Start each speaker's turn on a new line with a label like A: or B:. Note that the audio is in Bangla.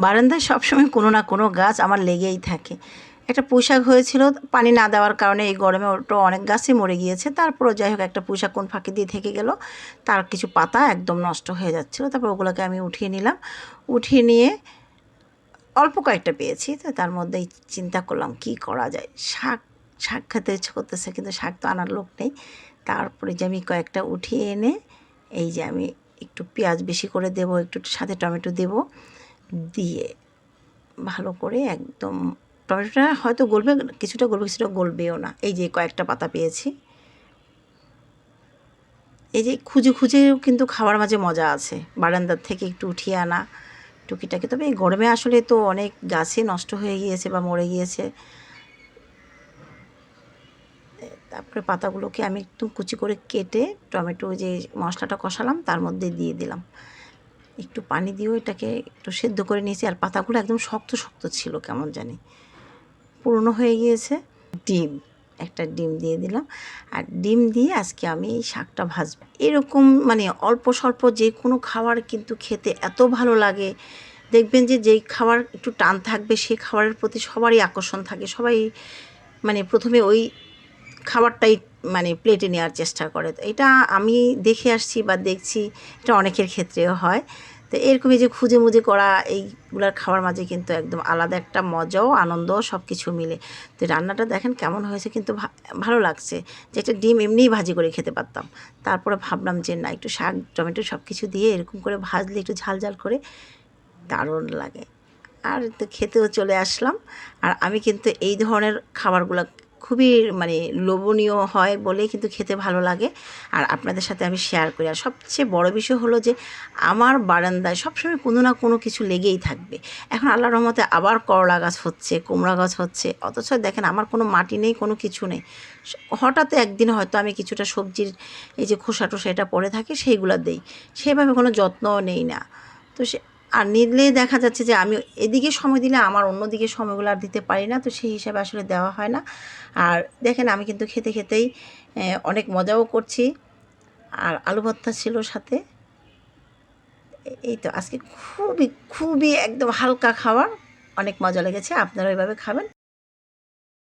A: বারান্দায় সবসময় কোনো না কোনো গাছ আমার লেগেই থাকে। একটা পুঁইশাক হয়েছিল, পানি না দেওয়ার কারণে এই গরমে ওটা অনেক গাছই মরে গিয়েছে। তারপরও যাই হোক একটা পুঁইশাক কোন ফাঁকি দিয়ে থেকে গেল, তার কিছু পাতা একদম নষ্ট হয়ে যাচ্ছিলো। তারপর ওগুলোকে আমি উঠিয়ে নিলাম। উঠিয়ে নিয়ে অল্প কয়েকটা পেয়েছি, তো তার মধ্যেই চিন্তা করলাম কি করা যায়। শাক খেতে ইচ্ছে করতেছে, কিন্তু শাক তো আনার লোক নেই। তারপরে যে আমি কয়েকটা উঠিয়ে এনে এই যে আমি একটু পেঁয়াজ বেশি করে দেবো, একটু সাথে টমেটো দেবো, দিয়ে ভালো করে একদম, টমেটোটা হয়তো গলবে, কিছুটা গলবেও না। এই যে কয়েকটা পাতা পেয়েছি, এই যে খুঁজে খুঁজেও কিন্তু খাওয়ার মাঝে মজা আছে। বারান্দার থেকে একটু উঠিয়ে আনা টুকিটাকি। তবে এই গরমে আসলে তো অনেক গাছই নষ্ট হয়ে গিয়েছে বা মরে গিয়েছে। তারপরে পাতাগুলোকে আমি একটু কুচি করে কেটে টমেটো যে মশলাটা কষালাম তার মধ্যে দিয়ে দিলাম। একটু পানি দিয়েও এটাকে একটু সেদ্ধ করে নিয়েছি। আর পাতাগুলো একদম শক্ত শক্ত ছিল, কেমন জানি পুরনো হয়ে গিয়েছে। একটা ডিম দিয়ে দিলাম। আর ডিম দিয়ে আজকে আমি এই শাকটা ভাজবো। এরকম মানে অল্প স্বল্প যে কোনো খাবার কিন্তু খেতে এত ভালো লাগে। দেখবেন যে যেই খাবার একটু টান থাকবে সেই খাবারের প্রতি সবারই আকর্ষণ থাকে। সবাই মানে প্রথমে ওই খাবারটাই মানে প্লেটে নেওয়ার চেষ্টা করে। তো এটা আমি দেখে আসছি বা দেখছি, এটা অনেকের ক্ষেত্রেও হয়। তো এরকমই যে খুঁজে মুজে করা এইগুলার খাওয়ার মাঝে কিন্তু একদম আলাদা একটা মজাও আনন্দও সব কিছু মিলে। তো রান্নাটা দেখেন কেমন হয়েছে, কিন্তু ভালো লাগছে। যে একটা ডিম এমনিই ভাজি করে খেতে পারতাম। তারপরে ভাবলাম যে না, একটু শাক টমেটো সব কিছু দিয়ে এরকম করে ভাজলে একটু ঝাল ঝাল করে দারুণ লাগে। আর তো খেতেও চলে আসলাম। আর আমি কিন্তু এই ধরনের খাবারগুলো খুবই মানে লোভনীয় হয় বলেই কিন্তু খেতে ভালো লাগে। আর আপনাদের সাথে আমি শেয়ার করি। আর সবচেয়ে বড় বিষয় হলো যে আমার বারান্দায় সবসময় কোনো না কোনো কিছু লেগেই থাকবে। এখন আল্লাহর রহমতে আবার করলা গাছ হচ্ছে, কুমড়া গাছ হচ্ছে। অথচ দেখেন আমার কোনো মাটি নেই, কোনো কিছু নেই। হঠাৎ একদিন হয়তো আমি কিছুটা সবজির এই যে খোসা টোসা এটা পড়ে থাকে সেইগুলো দেই। সেভাবে কোনো যত্নও নেই না। তো আর নিলে দেখা যাচ্ছে যে আমি এদিকে সময় দিলে আমার অন্যদিকে সময়গুলো আর দিতে পারি না। তো সেই হিসাবে আসলে দেওয়া হয় না। আর দেখেন আমি কিন্তু খেতে খেতেই অনেক মজাও করছি। আর আলু ভর্তা ছিল সাথে। এই তো আজকে খুবই খুবই একদম হালকা খাবার, অনেক মজা লেগেছে। আপনারা এভাবে খাবেন।